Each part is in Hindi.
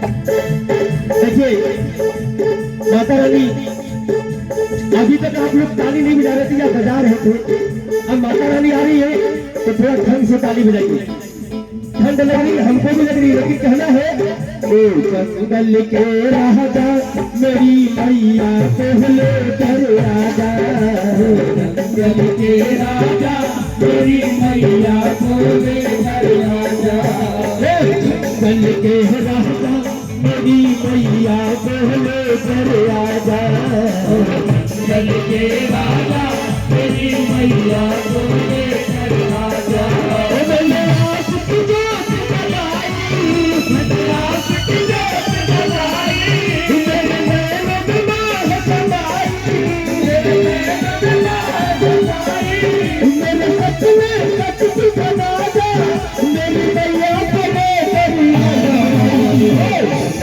देखिए माता रानी, अभी तक आप लोग ताली नहीं बजा रहे थे या बजा रहे थे, अब माता रानी आ रही है तो थोड़ा ढंग से ताली बजाइए। ठंड लग रही, हमको भी लग रही, लेकिन कहना है ओ जंगल के राजा मेरी मैया पहले कर राजा, जंगल के राजा मेरी मैया पहले कर राजा, जंगल के राजा मेरी मैया पहले कर राजा, जंगल के राजा मेरी मैया पहले कर राजा। मैंने आशिक जोत जलाई, मैंने आशिक जोत जलाई, मेरे नैनों में माह समाई, मेरे नैनों में माह समाई, मेरे सच में सच की बना जा, मेरी मैया पहले करी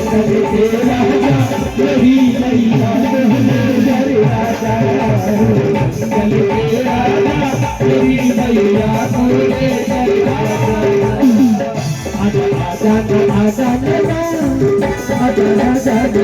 जंगल के राजा मेरी मैया पहले कर राजा, जंगल के राजा मेरी मैया पहले कर राजा। आजा आजा आजा आजा आजा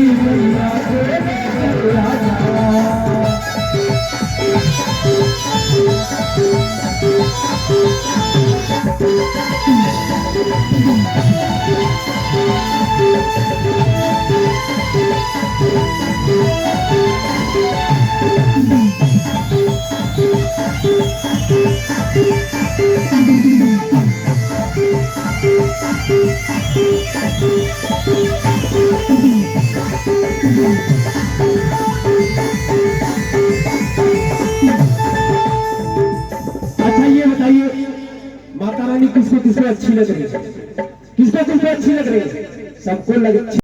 Hare अच्छा ये बताइए, माता रानी किसको किसको अच्छी लग रही है? किसको किसको अच्छी लग रही है? सबको लग